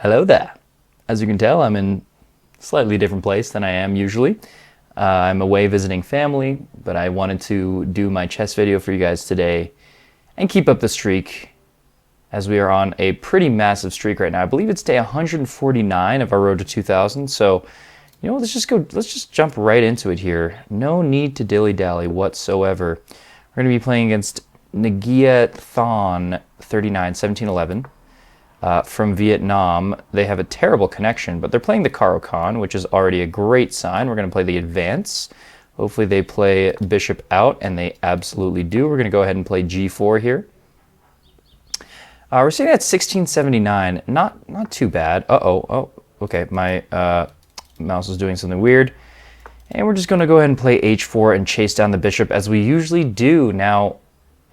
Hello there. As you can tell, I'm in a slightly different place than I am usually. I'm away visiting family, but I wanted to do my chess video for you guys today and keep up the streak as we are on a pretty massive streak right now. I believe it's day 149 of our road to 2000. So, let's just jump right into it here. No need to dilly-dally whatsoever. We're going to be playing against Nagia Thon 39 1711. From Vietnam. They have a terrible connection, but they're playing the Caro-Kann, which is already a great sign. We're going to play the advance. Hopefully they play bishop out, and they absolutely do. We're going to go ahead and play g4 here. We're sitting at 1679. Not too bad. Oh, okay. My mouse is doing something weird. And we're just going to go ahead and play h4 and chase down the bishop as we usually do. Now,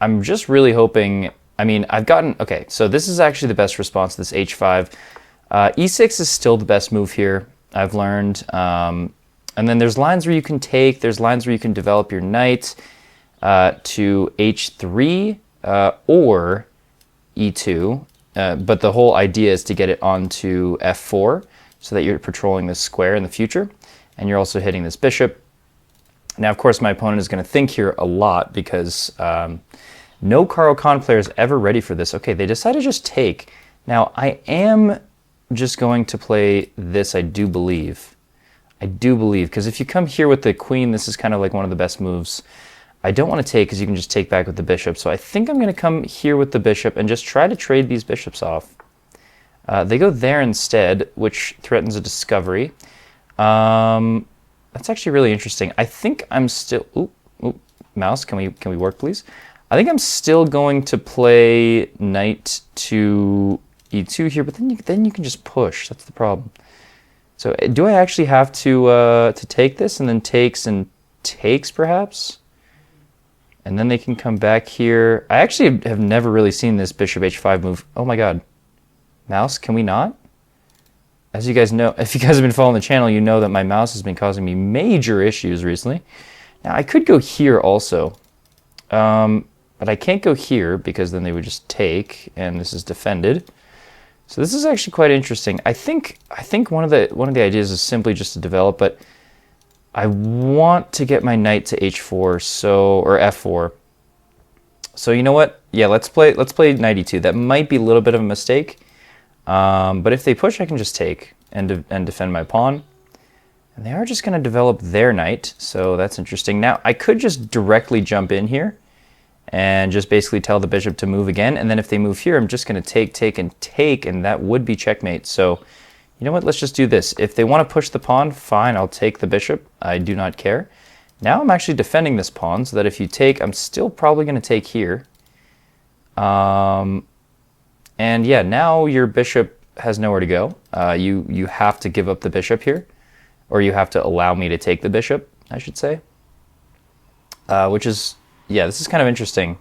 I'm just really hoping... okay, so this is actually the best response to this h5. E6 is still the best move here, I've learned. And then there's lines where you can take, there's lines where you can develop your knight to h3 or e2. But the whole idea is to get it onto f4 so that you're patrolling this square in the future. And you're also hitting this bishop. Now, of course, my opponent is going to think here a lot because... no Caro-Kann player is ever ready for this. Okay, they decided to just take. Now, I am just going to play this, I do believe. Because if you come here with the queen, this is kind of like one of the best moves. I don't want to take because you can just take back with the bishop. So I think I'm going to come here with the bishop and just try to trade these bishops off. They go there instead, which threatens a discovery. That's actually really interesting. I think I'm still... Ooh, mouse, can we work, please? I think I'm still going to play knight to e2 here, but then you can just push. That's the problem. So do I actually have to take this and then takes and takes perhaps? And then they can come back here. I actually have never really seen this bishop h5 move. Oh my god. Mouse, can we not? As you guys know, if you guys have been following the channel, you know that my mouse has been causing me major issues recently. Now I could go here also. But I can't go here because then they would just take, and this is defended. So this is actually quite interesting. I think one of the ideas is simply just to develop, but I want to get my knight to h4, or f4. So you know what? Yeah, let's play knight e2. That might be a little bit of a mistake, but if they push, I can just take and defend my pawn. And they are just going to develop their knight, so that's interesting. Now I could just directly jump in here and just basically tell the bishop to move again. And then if they move here, I'm just going to take, and that would be checkmate. So, you know what? Let's just do this. If they want to push the pawn, fine, I'll take the bishop. I do not care. Now I'm actually defending this pawn so that if you take, I'm still probably going to take here. And yeah, now your bishop has nowhere to go. You have to give up the bishop here, or you have to allow me to take the bishop, I should say, which is... Yeah, this is kind of interesting.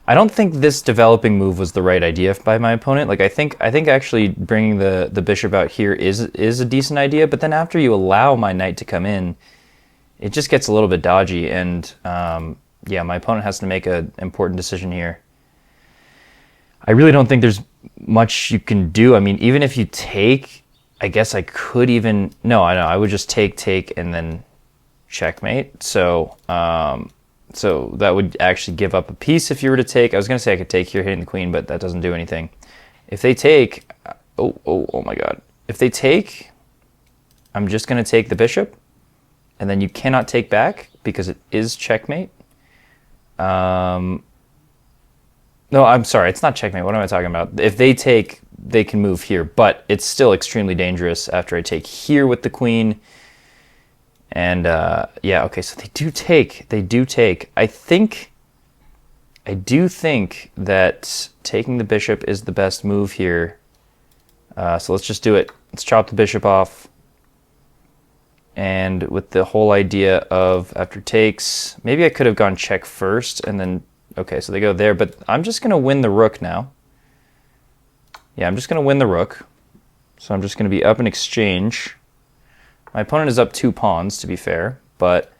I don't think this developing move was the right idea by my opponent. Like I think actually bringing the bishop out here is a decent idea, but then after you allow my knight to come in, it just gets a little bit dodgy, and yeah, my opponent has to make an important decision here. I really don't think there's much you can do. I mean, even if you take, I guess I could even... No, I would just take, and then checkmate. So... So that would actually give up a piece if you were to take. I was going to say I could take here hitting the queen, but that doesn't do anything. If they take... Oh my god. If they take, I'm just going to take the bishop, and then you cannot take back because it is checkmate. No, I'm sorry. It's not checkmate. What am I talking about? If they take, they can move here, but it's still extremely dangerous after I take here with the queen. And yeah, okay, so they do take. I do think that taking the bishop is the best move here. So let's just do it. Let's chop the bishop off. And with the whole idea of after takes, maybe I could have gone check first and then, okay, so they go there, but I'm just going to win the rook now. Yeah, I'm just going to win the rook. So I'm just going to be up in exchange. My opponent is up 2 pawns, to be fair, but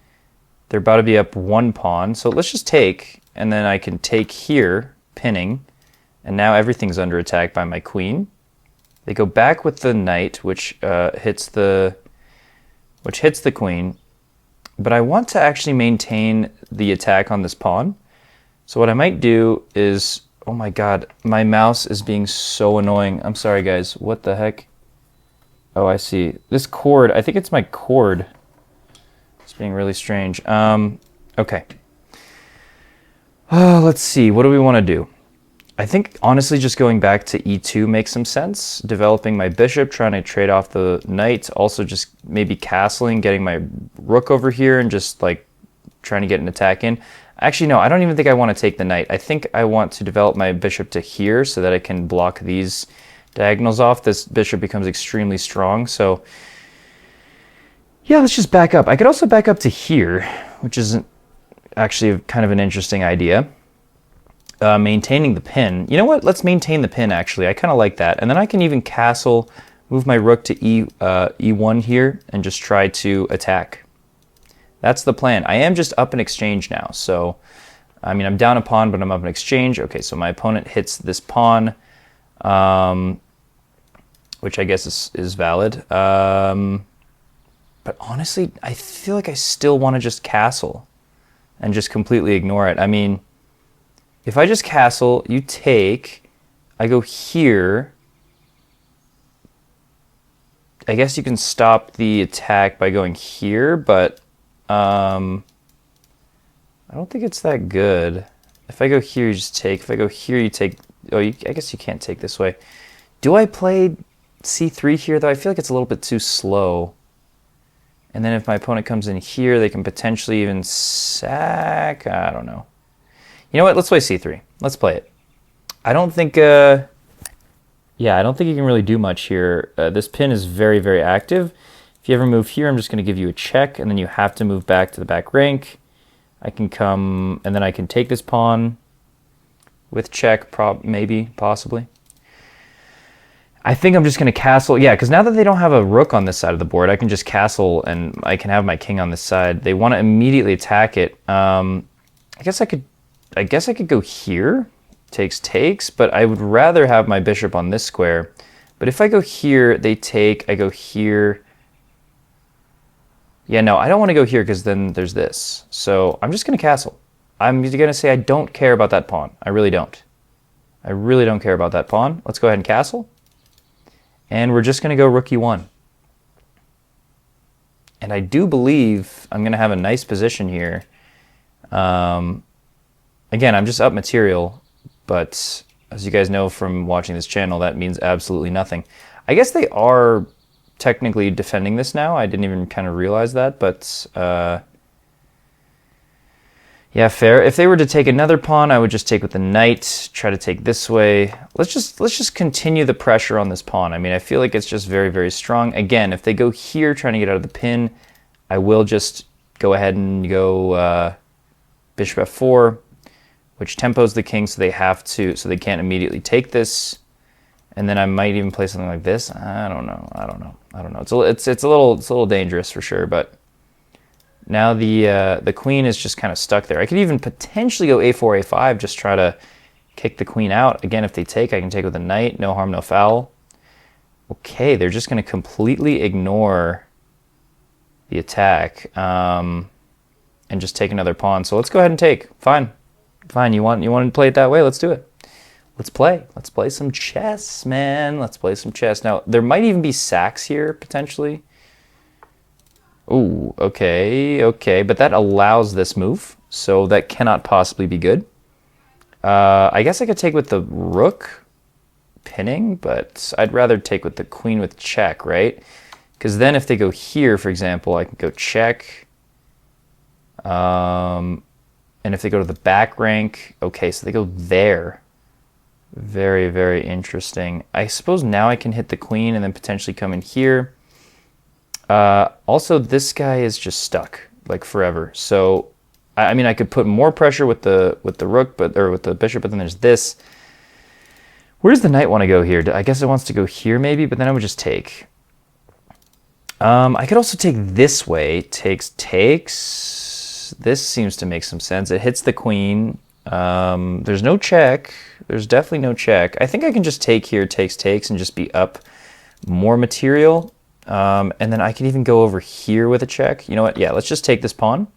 they're about to be up 1 pawn. So let's just take, and then I can take here, pinning, and now everything's under attack by my queen. They go back with the knight, which hits the queen. But I want to actually maintain the attack on this pawn. So what I might do is, oh my god, my mouse is being so annoying. I'm sorry, guys. What the heck? Oh, I see. This cord, I think it's my cord. It's being really strange. Okay. Let's see. What do we want to do? I think, honestly, just going back to e2 makes some sense. Developing my bishop, trying to trade off the knight. Also just maybe castling, getting my rook over here and just, like, trying to get an attack in. Actually, no, I don't even think I want to take the knight. I think I want to develop my bishop to here so that I can block these diagonals off. This bishop becomes extremely strong, so yeah, let's just back up. I could also back up to here, which is actually kind of an interesting idea. Maintaining the pin. You know what? Let's maintain the pin, actually. I kind of like that. And then I can even castle, move my rook to e1 here, and just try to attack. That's the plan. I am just up in exchange now. So, I mean, I'm down a pawn, but I'm up in exchange. Okay, so my opponent hits this pawn, which I guess is valid. But honestly, I feel like I still want to just castle and just completely ignore it. I mean, if I just castle, you take, I go here. I guess you can stop the attack by going here, but I don't think it's that good. If I go here, you just take. If I go here, you take. Oh, I guess you can't take this way. Do I play c3 here, though? I feel like it's a little bit too slow. And then if my opponent comes in here, they can potentially even sack. I don't know. You know what? Let's play c3. Let's play it. I don't think... yeah, I don't think you can really do much here. This pin is very, very active. If you ever move here, I'm just going to give you a check, and then you have to move back to the back rank. I can come, and then I can take this pawn with check, maybe, possibly. I think I'm just going to castle. Yeah, because now that they don't have a rook on this side of the board, I can just castle, and I can have my king on this side. They want to immediately attack it. I guess I could go here. Takes, but I would rather have my bishop on this square. But if I go here, they take, I go here. Yeah, no, I don't want to go here because then there's this. So I'm just going to castle. I'm going to say I don't care about that pawn. I really don't. I really don't care about that pawn. Let's go ahead and castle. And we're just going to go rook e1. And I do believe I'm going to have a nice position here. Again, I'm just up material. But as you guys know from watching this channel, that means absolutely nothing. I guess they are technically defending this now. I didn't even kind of realize that, but yeah, fair. If they were to take another pawn, I would just take with the knight, try to take this way. Let's just continue the pressure on this pawn. I mean, I feel like it's just very, very strong. Again, if they go here trying to get out of the pin, I will just go ahead and go bishop f4. Which tempos the king, so they can't immediately take this, and then I might even play something like this. I don't know. It's a little dangerous for sure, but now the queen is just kind of stuck there. I could even potentially go a4, a5, just try to kick the queen out. Again, if they take, I can take with a knight. No harm, no foul. Okay, they're just going to completely ignore the attack and just take another pawn. So let's go ahead and take. Fine. Fine, you want to play it that way? Let's do it. Let's play. Let's play some chess, man. Let's play some chess. Now, there might even be sacks here, potentially. Ooh, okay. But that allows this move, so that cannot possibly be good. I guess I could take with the rook pinning, but I'd rather take with the queen with check, right? Because then if they go here, for example, I can go check. And if they go to the back rank, okay, so they go there. Very, very interesting. I suppose now I can hit the queen and then potentially come in here. Also, this guy is just stuck, like forever. So, I mean, I could put more pressure with the rook, or with the bishop, but then there's this. Where does the knight want to go here? I guess it wants to go here maybe, but then I would just take. I could also take this way. Takes. This seems to make some sense. It hits the queen. There's no check. There's definitely no check. I think I can just take here, takes, and just be up more material. And then I can even go over here with a check. You know what? Yeah, let's just take this pawn.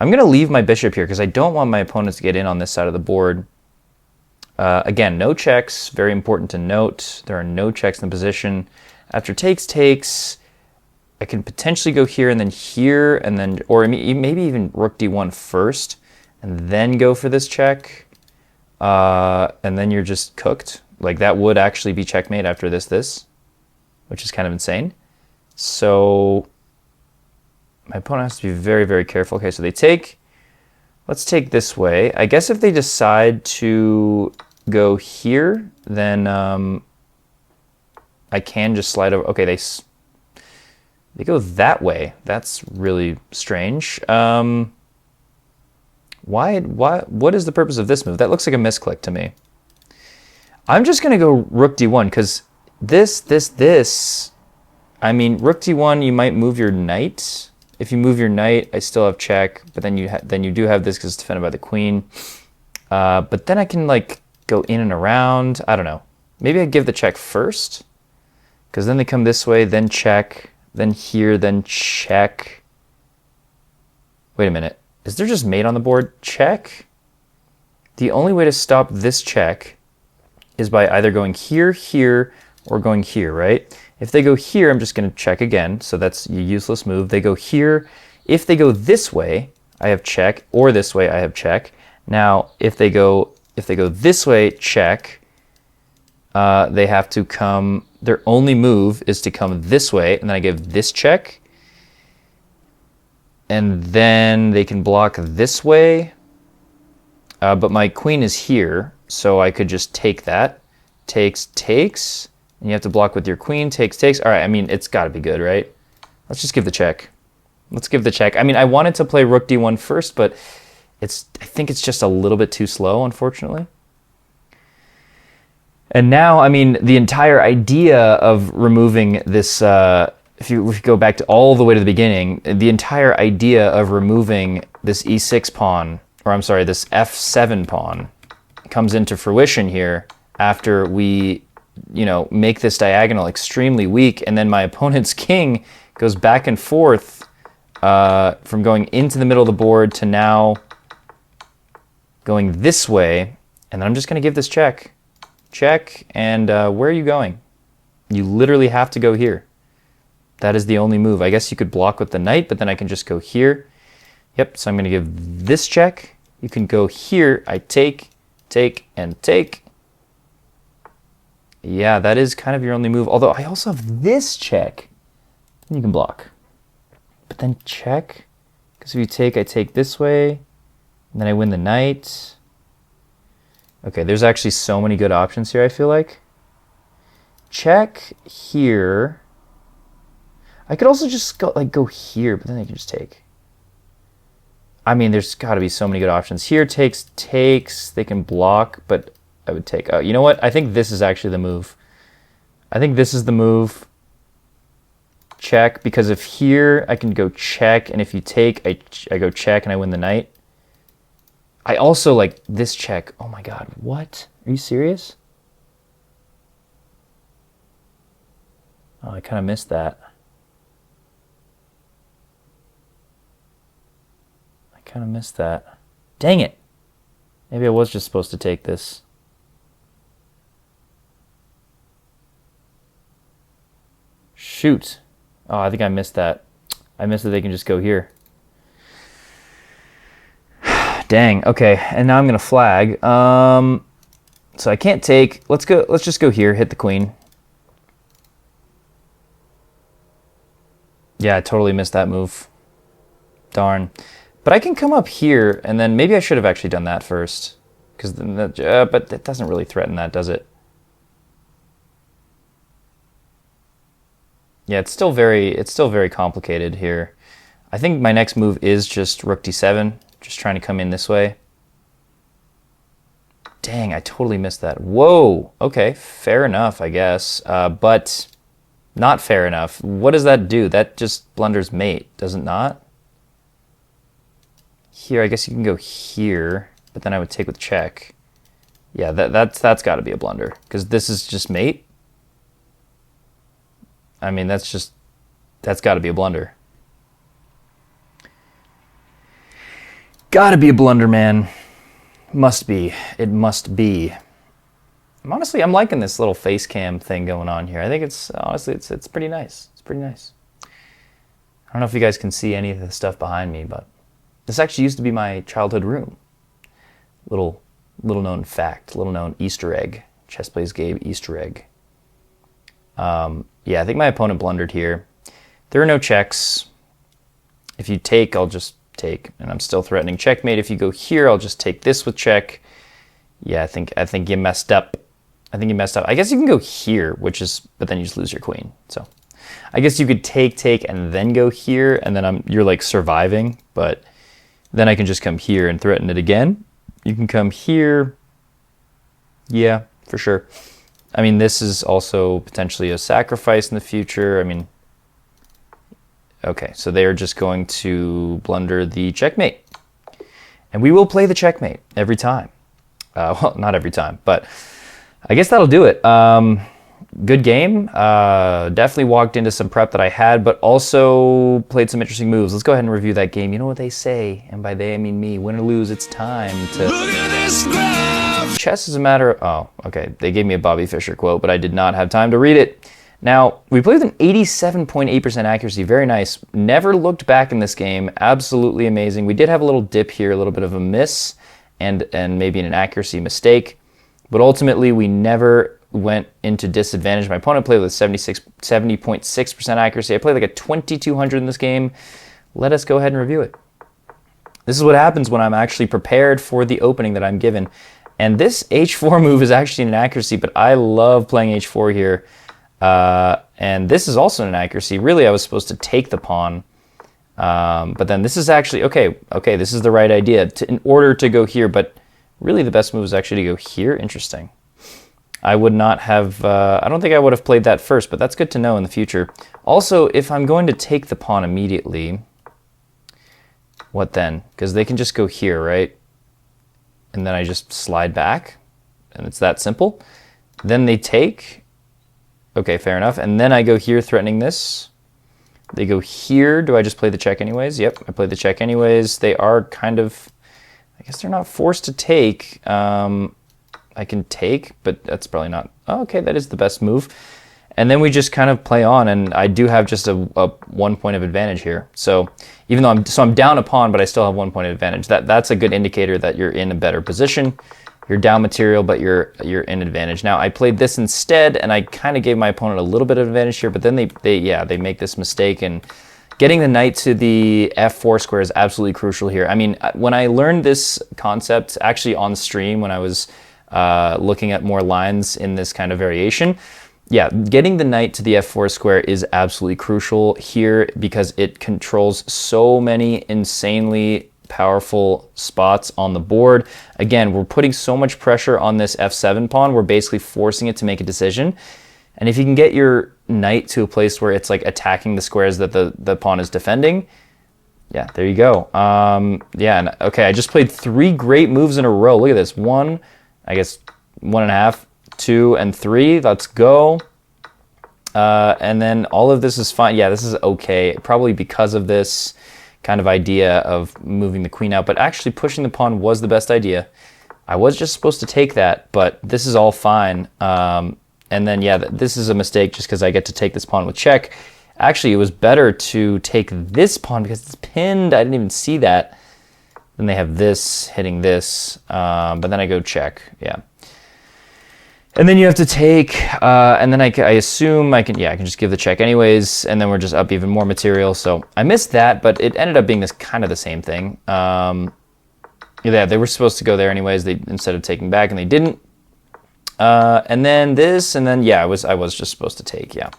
I'm going to leave my bishop here because I don't want my opponents to get in on this side of the board. Again, no checks. Very important to note. There are no checks in the position. After takes, I can potentially go here, and then or maybe even rook d1 first, and then go for this check. And then you're just cooked. Like, that would actually be checkmate after this, which is kind of insane. So my opponent has to be very, very careful. Okay, so they take. Let's take this way. I guess if they decide to go here, then I can just slide over. Okay, they go that way. That's really strange. What is the purpose of this move? That looks like a misclick to me. I'm just going to go rook d1 because this. I mean, rook d1, you might move your knight. If you move your knight, I still have check, but then you do have this because it's defended by the queen. But then I can like go in and around. I don't know. Maybe I give the check first, because then they come this way, then check, then here, then check. Wait a minute. Is there just mate on the board? Check. The only way to stop this check is by either going here, here, or going here, right? If they go here, I'm just going to check again. So that's a useless move. They go here. If they go this way, I have check, or this way, I have check. Now, if they go this way, check. They have to come. Their only move is to come this way, and then I give this check. And then they can block this way. But my queen is here, so I could just take that. Takes. And you have to block with your queen. Takes. All right, I mean, it's got to be good, right? Let's just give the check. Let's give the check. I mean, I wanted to play rook d1 first, but I think it's just a little bit too slow, unfortunately. And now, I mean, the entire idea of removing this, if you go back to all the way to the beginning, the entire idea of removing this e6 pawn, or I'm sorry, this f7 pawn, comes into fruition here after we, make this diagonal extremely weak, and then my opponent's king goes back and forth from going into the middle of the board to now going this way, and then I'm just going to give this check. Check, and where are you going? You literally have to go here. That is the only move. I guess you could block with the knight, but then I can just go here. Yep, so I'm going to give this check. You can go here. I take, and take. Yeah, that is kind of your only move. Although I also have this check. You can block. But then check. Because if you take, I take this way. And then I win the knight. Okay, there's actually so many good options here, I feel like. Check here. I could also just go here, but then I can just take. I mean, there's got to be so many good options. Here, takes. They can block, but I would take. Oh, you know what? I think this is actually the move. I think this is the move. Check, because if here, I can go check, and if you take, I go check, and I win the knight. I also like this check. Oh my god, what? Are you serious? Oh, I kind of missed that. Dang it. Maybe I was just supposed to take this. Shoot. Oh, I think I missed that. I missed that they can just go here. Dang. Okay, and now I'm gonna flag. So I can't take. Let's just go here. Hit the queen. Yeah, I totally missed that move. Darn. But I can come up here, and then maybe I should have actually done that first, because but that doesn't really threaten that, does it? Yeah, it's still very complicated here. I think my next move is just rook d7, just trying to come in this way. Dang, I totally missed that. Whoa, okay, fair enough, I guess, but not fair enough. What does that do? That just blunders mate, does it not? Here, I guess you can go here, but then I would take with check. Yeah, that's got to be a blunder, because this is just mate. I mean, that's got to be a blunder. Got to be a blunder, man. Must be. It must be. Honestly, I'm liking this little face cam thing going on here. I think it's pretty nice. It's pretty nice. I don't know if you guys can see any of the stuff behind me, but this actually used to be my childhood room. Little known fact, little known Easter egg. Chess Plays Gabe Easter egg. Yeah, I think my opponent blundered here. There are no checks. If you take, I'll just take, and I'm still threatening checkmate. If you go here, I'll just take this with check. Yeah, I think you messed up. I think you messed up. I guess you can go here, but then you just lose your queen. So I guess you could take, and then go here, and then you're like surviving, but then I can just come here and threaten it again. You can come here. Yeah, for sure. I mean, this is also potentially a sacrifice in the future. I mean, okay, so they are just going to blunder the checkmate. And we will play the checkmate every time. Well, not every time, but I guess that'll do it. Good game. Definitely walked into some prep that I had, but also played some interesting moves. Let's go ahead and review that game. You know what they say, and by they I mean me. Win or lose, it's time to... Look at this graph! Chess is a matter of... Oh, okay. They gave me a Bobby Fischer quote, but I did not have time to read it. Now, we played with an 87.8% accuracy. Very nice. Never looked back in this game. Absolutely amazing. We did have a little dip here, a little bit of a miss, and maybe an accuracy mistake. But ultimately, we never went into disadvantage. My opponent played with 70.6% accuracy. I played like a 2200 in this game. Let us go ahead and review it. This is what happens when I'm actually prepared for the opening that I'm given. And this h4 move is actually an accuracy, but I love playing h4 here. And this is also an accuracy. Really, I was supposed to take the pawn. But then this is actually, okay, this is the right idea in order to go here, but really the best move is actually to go here. Interesting. I would not have, I don't think I would have played that first, but that's good to know in the future. Also, if I'm going to take the pawn immediately, what then? Because they can just go here, right? And then I just slide back, and it's that simple. Then they take, okay, fair enough. And then I go here threatening this. They go here. Do I just play the check anyways? Yep, I play the check anyways. They are kind of, I guess they're not forced to take. I can take, but that's probably not, oh, okay, that is the best move. And then we just kind of play on, and I do have just a 1 point of advantage here. So even though I'm down a pawn, but I still have 1 point of advantage. That's a good indicator that you're in a better position. You're down material, but you're in advantage. Now I played this instead, and I kind of gave my opponent a little bit of advantage here, but then they make this mistake, and getting the knight to the f4 square is absolutely crucial here. I mean, when I learned this concept actually on stream when I was looking at more lines in this kind of variation, yeah, getting the knight to the f4 square is absolutely crucial here because it controls so many insanely powerful spots on the board. Again, we're putting so much pressure on this f7 pawn, we're basically forcing it to make a decision. And if you can get your knight to a place where it's like attacking the squares that the pawn is defending, yeah, there you go. Yeah, and okay, I just played 3 great moves in a row. Look at this. 1, I guess 1.5, 2, and 3. Let's go. And then all of this is fine. Yeah, this is okay. Probably because of this kind of idea of moving the queen out, but actually pushing the pawn was the best idea. I was just supposed to take that, but this is all fine. And then, yeah, this is a mistake just because I get to take this pawn with check. Actually, it was better to take this pawn because it's pinned. I didn't even see that. Then they have this hitting this, but then I go check, yeah. And then you have to take, and then I assume I can just give the check anyways, and then we're just up even more material. So I missed that, but it ended up being this kind of the same thing. Yeah, they were supposed to go there anyways. Instead of taking back, and they didn't. And then this, and then yeah, I was just supposed to take, yeah,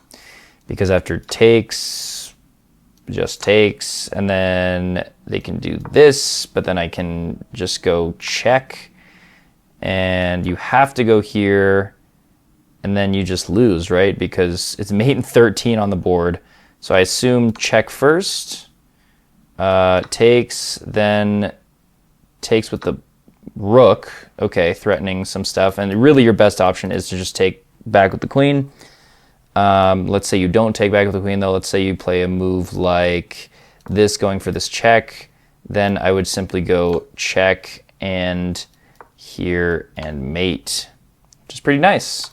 because after takes, just takes, and then they can do this, but then I can just go check. And you have to go here, and then you just lose, right? Because it's mate and 13 on the board. So I assume check first, takes, then takes with the rook, okay, threatening some stuff. And really your best option is to just take back with the queen. Let's say you don't take back with the queen, though. Let's say you play a move like this, going for this check. Then I would simply go check and here and mate, which is pretty nice.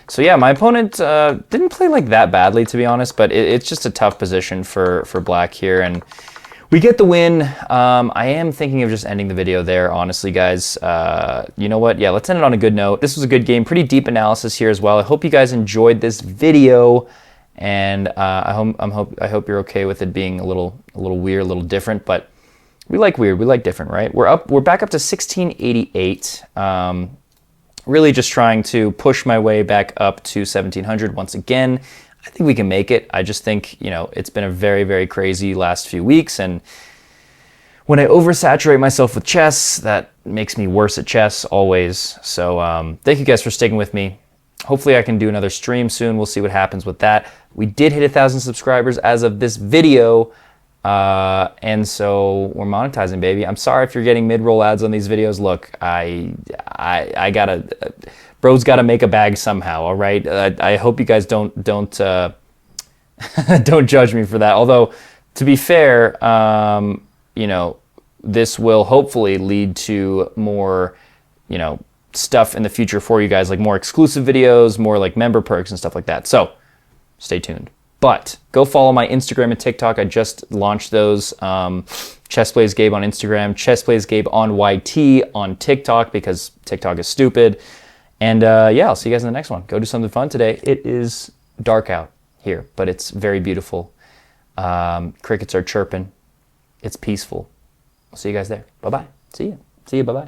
So yeah, my opponent didn't play like that badly, to be honest, but it's just a tough position for black here, and we get the win. I am thinking of just ending the video there, honestly, guys. You know what? Yeah, let's end it on a good note. This was a good game, pretty deep analysis here as well. I hope you guys enjoyed this video, and I hope you're okay with it being a little weird, a little different, but we like weird, we like different, right? We're back up to 1688. Really just trying to push my way back up to 1700 once again. I think we can make it. I just think, you know, it's been a very, very crazy last few weeks, and when I oversaturate myself with chess, that makes me worse at chess always. So thank you guys for sticking with me. Hopefully I can do another stream soon. We'll see what happens with that. We did hit 1,000 subscribers as of this video. And so we're monetizing, baby. I'm sorry if you're getting mid-roll ads on these videos. Look, I gotta, bro's gotta make a bag somehow. All right. I hope you guys don't don't judge me for that. Although, to be fair, you know, this will hopefully lead to more, you know, stuff in the future for you guys, like more exclusive videos, more like member perks and stuff like that. So stay tuned. But go follow my Instagram and TikTok. I just launched those. Chess Plays Gabe on Instagram, Chess Plays Gabe on YT on TikTok, because TikTok is stupid. And yeah, I'll see you guys in the next one. Go do something fun today. It is dark out here, but it's very beautiful. Crickets are chirping. It's peaceful. I'll see you guys there. Bye-bye. See you. See you. Bye-bye.